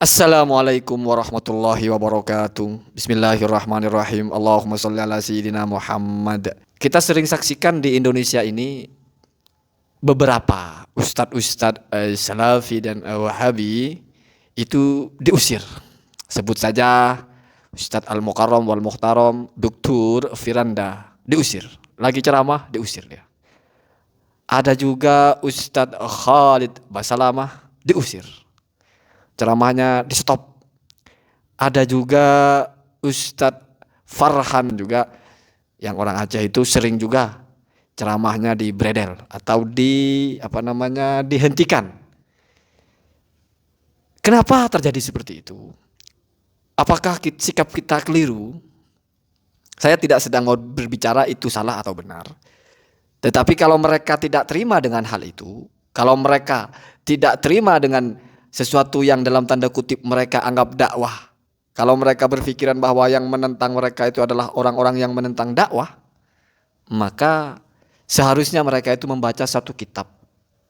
Assalamualaikum warahmatullahi wabarakatuh. Bismillahirrahmanirrahim. Allahumma sholli ala sayyidina Muhammad. Kita sering saksikan di Indonesia ini beberapa ustadz-ustadz Salafi dan Wahabi itu diusir. Sebut saja Ustadz Al-Mukarram wal Muhtaram, Dr. Firanda diusir. Lagi ceramah diusir dia. Ada juga Ustadz Khalid Basalamah diusir. Ceramahnya di stop. Ada juga Ustadz Farhan juga yang orang Aceh itu sering juga ceramahnya di bredel atau dihentikan. Kenapa terjadi seperti itu? Apakah sikap kita keliru? Saya tidak sedang mau berbicara itu salah atau benar. Tetapi kalau mereka tidak terima dengan hal itu, kalau mereka tidak terima dengan sesuatu yang dalam tanda kutip mereka anggap dakwah. Kalau mereka berpikiran bahwa yang menentang mereka itu adalah orang-orang yang menentang dakwah, maka seharusnya mereka itu membaca satu kitab,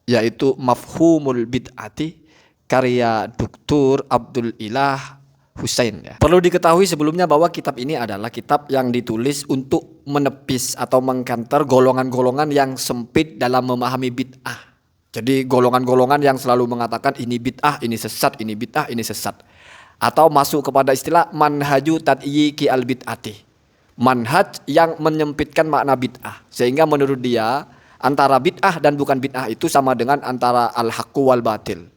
yaitu Mafhumul Bid'ati karya Dr. Abdul Ilah Husain. Perlu diketahui sebelumnya bahwa kitab ini adalah kitab yang ditulis untuk menepis atau mengkanter golongan-golongan yang sempit dalam memahami bid'ah. Jadi golongan-golongan yang selalu mengatakan ini bid'ah, ini sesat, ini bid'ah, ini sesat. Atau masuk kepada istilah manhaju tad'yiki al-bid'ati. Manhaj yang menyempitkan makna bid'ah. Sehingga menurut dia antara bid'ah dan bukan bid'ah itu sama dengan antara al-haqqu wal batil.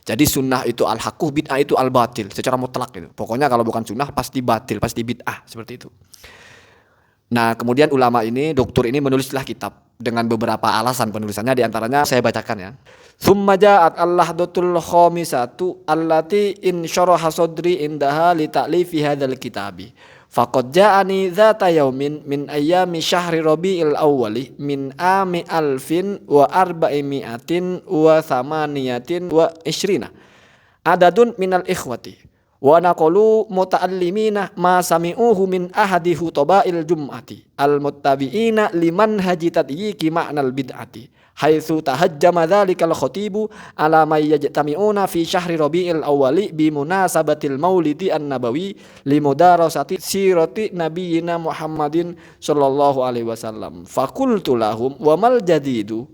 Jadi sunnah itu al-haqqu, bid'ah itu al-batil. Secara mutlak itu. Pokoknya kalau bukan sunnah pasti batil, pasti bid'ah. Seperti itu. Nah kemudian ulama ini, dokter ini menulislah kitab dengan beberapa alasan penulisannya, diantaranya saya bacakan ya. Tsumma ja'at al-lahdatul khamisatu allati in syaraha sadri indaha li ta'lifi hadzal kitabi. Faqad ja'ani dzata yaumin min ayyami syahri rabiil awwali min ami alfin wa arba'imiatin wa thamaniyatin wa ishrina. Adadun minal ikhwati. Wa naqulu muta'allimina ma sami'uhu min ahadi hutaba'il jum'ati al-muttabi'ina liman haji tadyiki ma'nal bid'ati haitsu tahajjama dzalikal khatibu ala may yajtami'una fi syahri rabi'il awwali bi munasabatil maulidi an-nabawi limudarasati sirati nabiyyina Muhammadin sallallahu alaihi wasallam faqultu lahum wa mal jadidu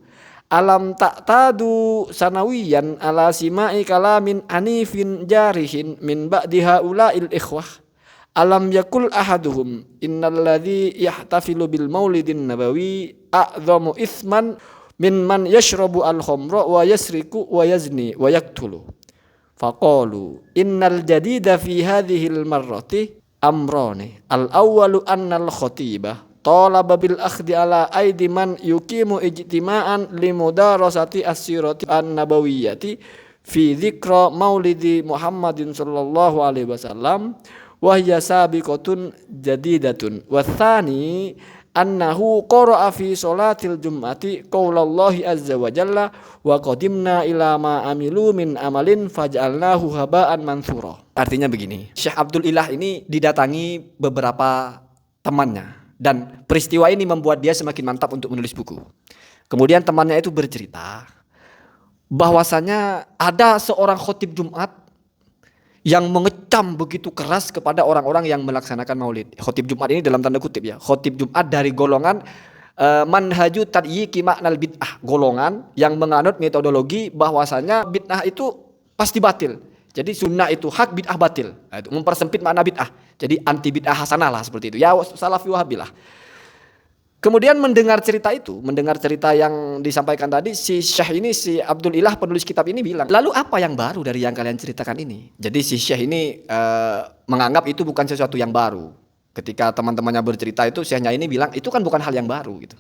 alam ta'tadu sanawiyan ala sima'i kalamin anifin jarihin min ba'di haula'il ikhwah alam yakul ahaduhum innal ladzi yahtafilu bil maulidin nabawi a'dhamu ithman min man yashrabu al khamra wa yasriku wa yazni wa yaktulu faqalu innal jadida fi hadhihi al marrati amrani al awwalu anna al khatibah talaba bil akhdi ala aidi man yuqimu ijtima'an limudarasati as-sirati an-nabawiyyati fi dzikra maulidi Muhammadin sallallahu alaihi wasallam wa hiya sabiqatun jadidatun wa tsani annahu qara'a fi sholatil jum'ati qaulallahi azza wa jalla wa qadimna ila ma amilu min amalin faj'alnahu haba'an mansura. Artinya begini, Syekh Abdul Ilah ini didatangi beberapa temannya. Dan peristiwa ini membuat dia semakin mantap untuk menulis buku. Kemudian temannya itu bercerita bahwasanya ada seorang khotib Jumat yang mengecam begitu keras kepada orang-orang yang melaksanakan maulid. Khotib Jumat ini dalam tanda kutip ya. Khotib Jumat dari golongan manhaju tadyiki ma'nal bid'ah. Golongan yang menganut metodologi bahwasanya bid'ah itu pasti batil. Jadi sunnah itu hak, bid'ah batil. Nah, itu mempersempit makna bid'ah. Jadi anti bid'ah hasanah lah seperti itu. Ya salafi wahabi lah. Kemudian mendengar cerita yang disampaikan tadi, si Syekh ini, si Abdul Ilah penulis kitab ini bilang, lalu apa yang baru dari yang kalian ceritakan ini? Jadi si Syekh ini menganggap itu bukan sesuatu yang baru. Ketika teman-temannya bercerita itu, Syekhnya ini bilang, itu kan bukan hal yang baru gitu.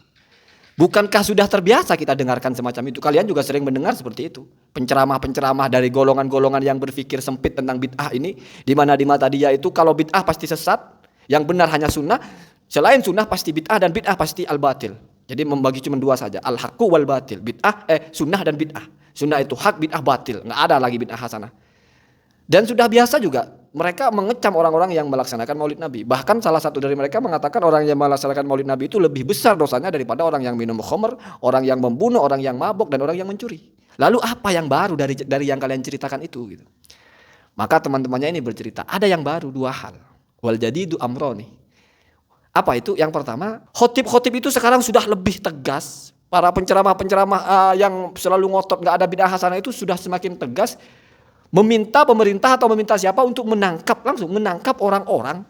Bukankah sudah terbiasa kita dengarkan semacam itu? Kalian juga sering mendengar seperti itu. Penceramah-penceramah dari golongan-golongan yang berpikir sempit tentang bid'ah ini. Di mana di mata dia itu kalau bid'ah pasti sesat. Yang benar hanya sunnah. Selain sunnah pasti bid'ah dan bid'ah pasti al-batil. Jadi membagi cuma dua saja. Al-haqqu wal batil. Sunnah dan bid'ah. Sunnah itu hak, bid'ah batil. Nggak ada lagi bid'ah hasanah. Dan sudah biasa juga mereka mengecam orang-orang yang melaksanakan maulid Nabi. Bahkan salah satu dari mereka mengatakan orang yang melaksanakan maulid Nabi itu lebih besar dosanya daripada orang yang minum khamr, orang yang membunuh, orang yang mabuk, dan orang yang mencuri. Lalu apa yang baru dari yang kalian ceritakan itu? Gitu. Maka teman-temannya ini bercerita, ada yang baru 2 hal. Wal jadidu amroni. Apa itu? Yang pertama, khotib-khotib itu sekarang sudah lebih tegas. Para penceramah-penceramah yang selalu ngotot nggak ada bidah hasanah itu sudah semakin tegas, meminta pemerintah atau meminta siapa untuk langsung menangkap orang-orang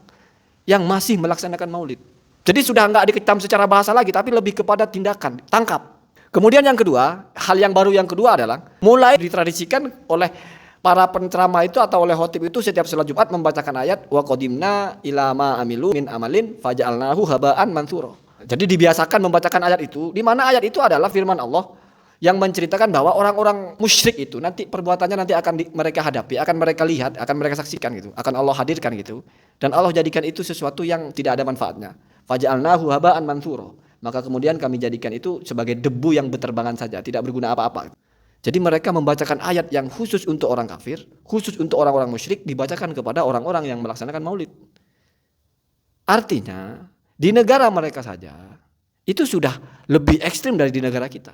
yang masih melaksanakan maulid. Jadi sudah nggak dikecam secara bahasa lagi, tapi lebih kepada tindakan, tangkap. Kemudian yang kedua, hal yang baru yang kedua adalah mulai ditradisikan oleh para penceramah itu atau oleh khotib itu setiap salat Jumat membacakan ayat wa qadimna ila ma amilu min amalin faj'alnahu haba'an mansura. Jadi dibiasakan membacakan ayat itu, di mana ayat itu adalah firman Allah yang menceritakan bahwa orang-orang musyrik itu nanti perbuatannya nanti akan mereka hadapi, akan mereka lihat, akan mereka saksikan gitu, akan Allah hadirkan gitu. Dan Allah jadikan itu sesuatu yang tidak ada manfaatnya. Faj'alnahu haba'an mansura. Maka kemudian kami jadikan itu sebagai debu yang berterbangan saja, tidak berguna apa-apa. Jadi mereka membacakan ayat yang khusus untuk orang kafir, khusus untuk orang-orang musyrik, dibacakan kepada orang-orang yang melaksanakan maulid. Artinya di negara mereka saja itu sudah lebih ekstrim dari di negara kita.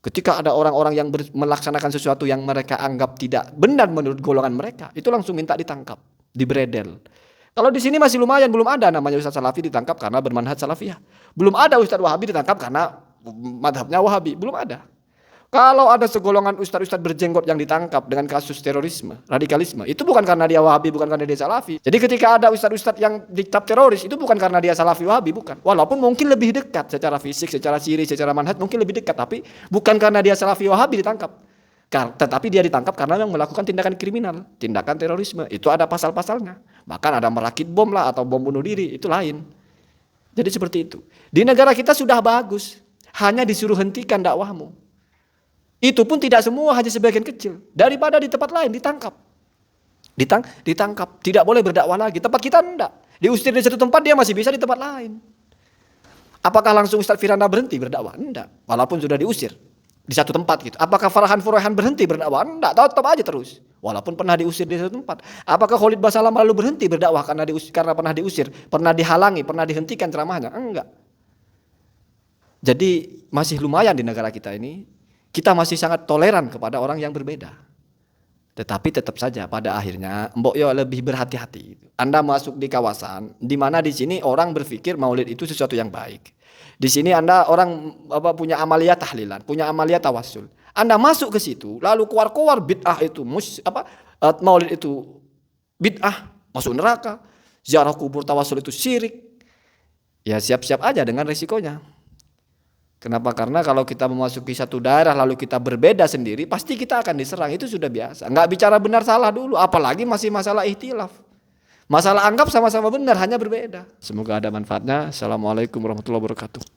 Ketika ada orang-orang yang melaksanakan sesuatu yang mereka anggap tidak benar menurut golongan mereka, itu langsung minta ditangkap, dibredel. Kalau di sini masih lumayan, belum ada namanya Ustaz Salafi ditangkap karena bermanhaj Salafiyah. Belum ada Ustaz Wahabi ditangkap karena madhabnya Wahabi, belum ada. Kalau ada segolongan ustadz-ustadz berjenggot yang ditangkap dengan kasus terorisme, radikalisme, itu bukan karena dia Wahabi, bukan karena dia Salafi. Jadi ketika ada ustadz-ustadz yang dicap teroris, itu bukan karena dia Salafi Wahabi, bukan. Walaupun mungkin lebih dekat secara fisik, secara ciri, secara manhaj mungkin lebih dekat, tapi bukan karena dia Salafi Wahabi ditangkap. Tetapi dia ditangkap karena yang melakukan tindakan kriminal, tindakan terorisme. Itu ada pasal-pasalnya. Bahkan ada merakit bom lah atau bom bunuh diri, itu lain. Jadi seperti itu. Di negara kita sudah bagus, hanya disuruh hentikan dakwahmu. Itu pun tidak semua, hanya sebagian kecil. Daripada di tempat lain ditangkap. Ditangkap, tidak boleh berdakwah lagi. Tempat kita enggak. Diusir di satu tempat, dia masih bisa di tempat lain. Apakah langsung Ustaz Firanda berhenti berdakwah? Enggak. Walaupun sudah diusir di satu tempat gitu. Apakah Farhan Furaihan berhenti berdakwah? Enggak, tetap aja terus. Walaupun pernah diusir di satu tempat. Apakah Khalid Basalam lalu berhenti berdakwah karena pernah diusir, pernah dihalangi, pernah dihentikan ceramahnya? Enggak. Jadi masih lumayan di negara kita ini. Kita masih sangat toleran kepada orang yang berbeda. Tetapi tetap saja pada akhirnya mbok yo lebih berhati-hati. Anda masuk di kawasan di mana di sini orang berpikir maulid itu sesuatu yang baik. Di sini Anda orang punya amalia tahlilan, punya amalia tawassul. Anda masuk ke situ lalu keluar bid'ah itu maulid itu bid'ah, masuk neraka. Ziarah kubur tawassul itu syirik. Ya siap-siap aja dengan resikonya. Kenapa? Karena kalau kita memasuki satu daerah lalu kita berbeda sendiri, pasti kita akan diserang. Itu sudah biasa. Nggak bicara benar salah dulu, apalagi masih masalah ihtilaf. Masalah anggap sama-sama benar, hanya berbeda. Semoga ada manfaatnya. Assalamualaikum warahmatullahi wabarakatuh.